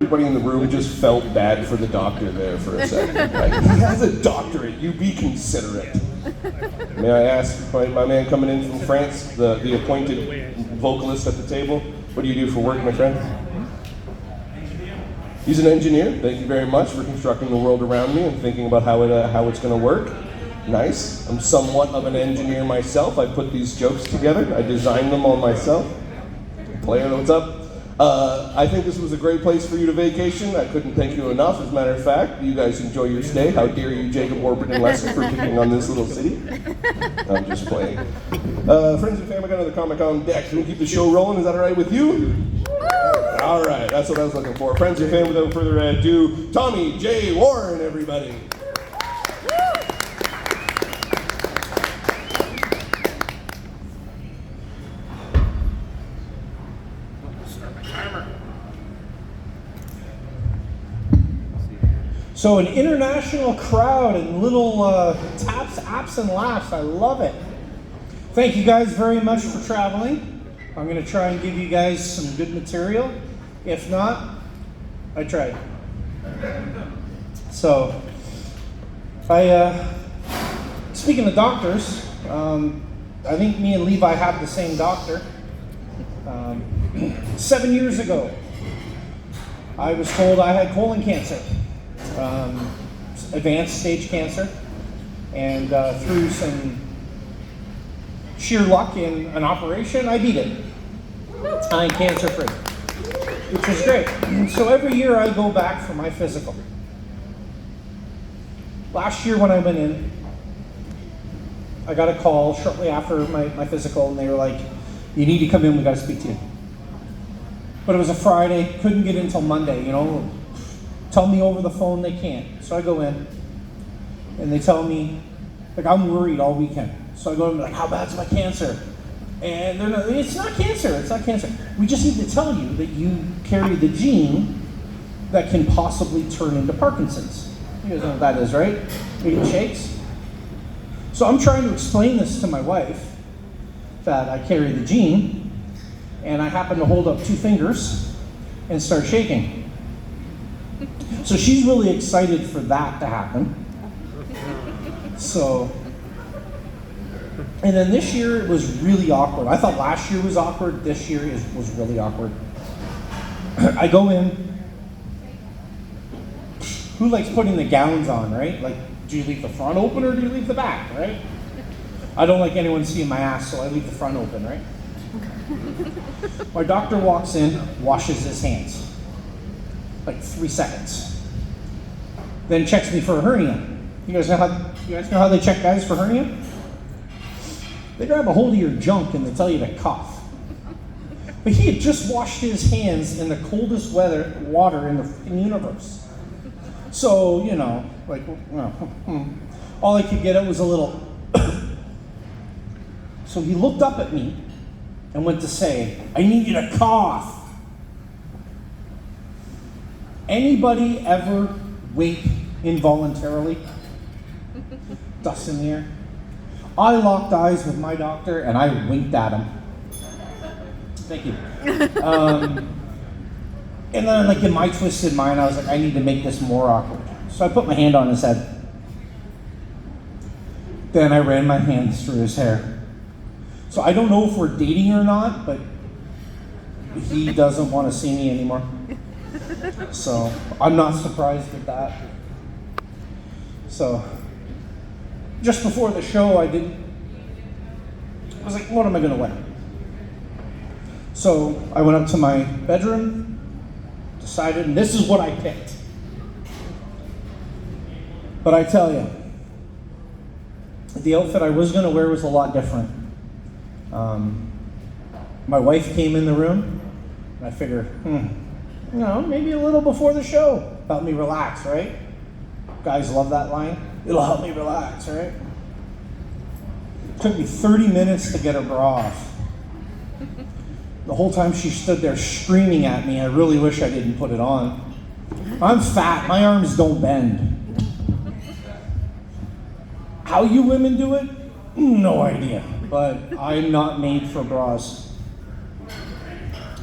Everybody in the room just felt bad for the doctor there for a second. Like, he has a doctorate, you be considerate. May I ask, my man coming in from France, the appointed vocalist at the table, what do you do for work, my friend? He's an engineer. Thank you very much for constructing the world around me and thinking about how it's going to work. Nice. I'm somewhat of an engineer myself. I put these jokes together. I designed them all myself. Player, what's up? I think this was a great place for you to vacation. I couldn't thank you enough. As a matter of fact, you guys enjoy your stay. How dare you, Jacob Warburton Lesson, for picking on this little city? I'm just playing. Friends and family, got another Comic on deck. Can we keep the show rolling? Is that all right with you? All right, that's what I was looking for. Friends and family, without further ado, Tommy J. Warren, everybody. So an international crowd and little taps, apps, and laughs. I love it. Thank you guys very much for traveling. I'm going to try and give you guys some good material. If not, I tried. So, speaking of doctors, I think me and Levi have the same doctor. 7 years ago, I was told I had colon cancer. Advanced stage cancer, and through some sheer luck in an operation, I beat it. I'm cancer free, which is great. So every year I go back for my physical. Last year when I went in, I got a call shortly after my physical, and they were like, "You need to come in, we got to speak to you." But it was a Friday, couldn't get in until Monday, you know. Tell me over the phone they can't. So I go in, and they tell me, like, I'm worried all weekend. So I go in, like, how bad's my cancer? And they're like, it's not cancer, it's not cancer. We just need to tell you that you carry the gene that can possibly turn into Parkinson's. You guys know what that is, right? You get shakes. So I'm trying to explain this to my wife, that I carry the gene, and I happen to hold up 2 fingers and start shaking. So she's really excited for that to happen. So, and then this year it was really awkward. I thought last year was awkward. This year was really awkward. I go in. Who likes putting the gowns on, right? Like, do you leave the front open or do you leave the back, right? I don't like anyone seeing my ass, so I leave the front open, right? My doctor walks in, washes his hands. Like 3 seconds. Then checks me for a hernia. You guys know how they check guys for hernia? They grab a hold of your junk and they tell you to cough. But he had just washed his hands in the coldest water in the universe. So, you know, like, well, all I could get out was a little. So he looked up at me and went to say, "I need you to cough." Anybody ever wink involuntarily? Dust in the air. I locked eyes with my doctor and I winked at him. Thank you. And then, like, in my twisted mind, I was like, I need to make this more awkward. So I put my hand on his head. Then I ran my hands through his hair. So I don't know if we're dating or not, but he doesn't want to see me anymore. So I'm not surprised at that. So just before the show, I was like, what am I going to wear? So I went up to my bedroom, decided, and this is what I picked. But I tell you, the outfit I was going to wear was a lot different. My wife came in the room, and I figured, you know, maybe a little before the show. Help me relax, right? Guys love that line. It'll help me relax, right? It took me 30 minutes to get her bra off. The whole time she stood there screaming at me, I really wish I didn't put it on. I'm fat, my arms don't bend. How you women do it? No idea. But I'm not made for bras.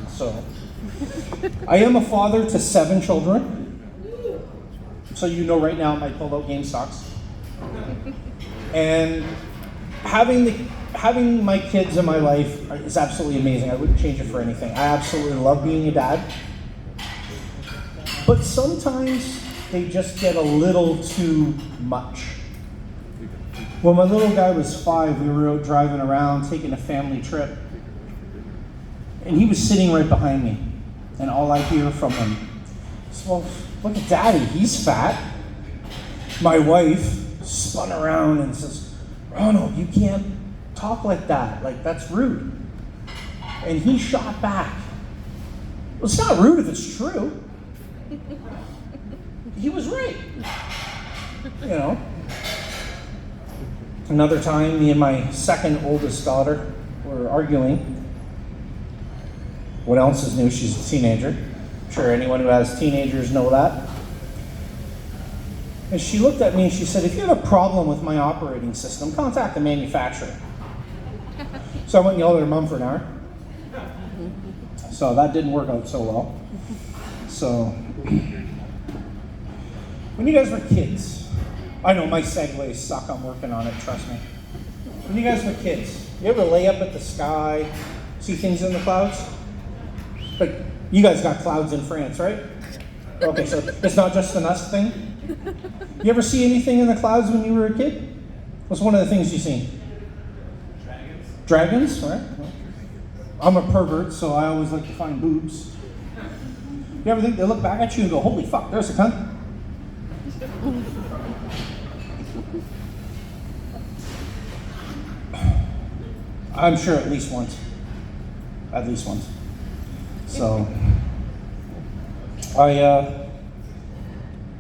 So, I am a father to 7 children. So you know right now I pulled out game stocks. And having my kids in my life is absolutely amazing. I wouldn't change it for anything. I absolutely love being a dad. But sometimes they just get a little too much. When my little guy was 5, we were out driving around, taking a family trip. And he was sitting right behind me. And all I hear from him is, well, look at Daddy, he's fat. My wife spun around and says, Ronald, you can't talk like that. Like, that's rude. And he shot back. Well, it's not rude if it's true. He was right. You know. Another time, me and my second oldest daughter were arguing. What else is new? She's a teenager. I'm sure anyone who has teenagers know that. And she looked at me and she said, if you have a problem with my operating system, contact the manufacturer. So I went and yelled at her mom for an hour. So that didn't work out so well. So, when you guys were kids, I know my segues suck, I'm working on it, trust me. When you guys were kids, you ever lay up at the sky, see things in the clouds? But you guys got clouds in France, right? Okay, so it's not just an us thing? You ever see anything in the clouds when you were a kid? What's one of the things you seen? Dragons, right? I'm a pervert, so I always like to find boobs. You ever think they look back at you and go, holy fuck, there's a cunt? I'm sure at least once. At least once. So, I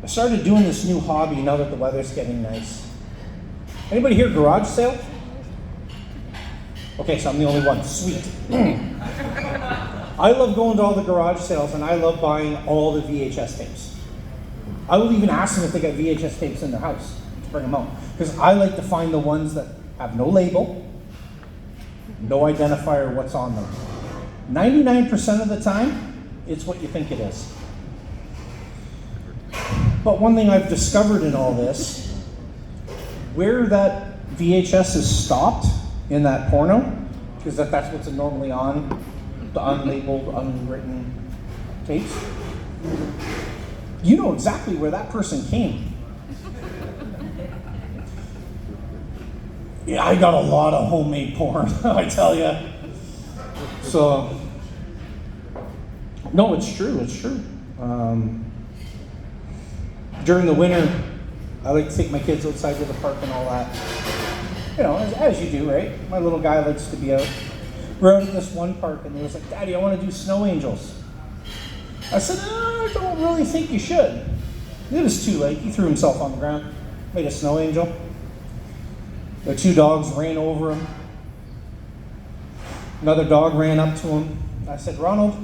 started doing this new hobby now that the weather's getting nice. Anybody here garage sale? Okay, so I'm the only one. Sweet. I love going to all the garage sales and I love buying all the VHS tapes. I will even ask them if they got VHS tapes in their house to bring them out. Because I like to find the ones that have no label, no identifier what's on them. 99% of the time, it's what you think it is. But one thing I've discovered in all this, where that VHS is stopped in that porno, because that's what's normally on the unlabeled, unwritten tapes, you know exactly where that person came. Yeah, I got a lot of homemade porn, I tell you. So, no, it's true, it's true. During the winter, I like to take my kids outside to the park and all that. You know, as you do, right? My little guy likes to be out. We're out at this one park and he was like, Daddy, I want to do snow angels. I said, I don't really think you should. It was too late. He threw himself on the ground, made a snow angel. The 2 dogs ran over him. Another dog ran up to him. I said, Ronald,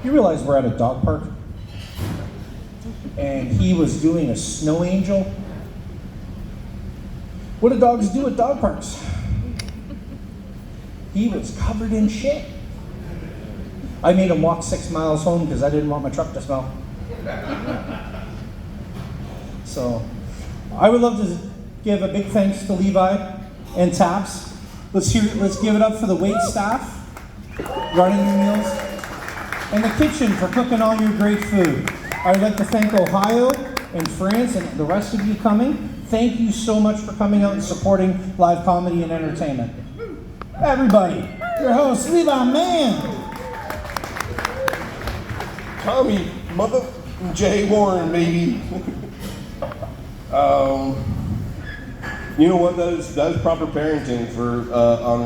you realize we're at a dog park? And he was doing a snow angel. What do dogs do at dog parks? He was covered in shit. I made him walk 6 miles home because I didn't want my truck to smell. So, I would love to give a big thanks to Levi and Taps. Let's give it up for the wait staff running your meals and the kitchen for cooking all your great food. I would like to thank Ohio and France and the rest of you coming. Thank you so much for coming out and supporting live comedy and entertainment. Everybody, your host, Levi Man. Tommy, mother, Jay Warren, baby. You know what? That is proper parenting for on.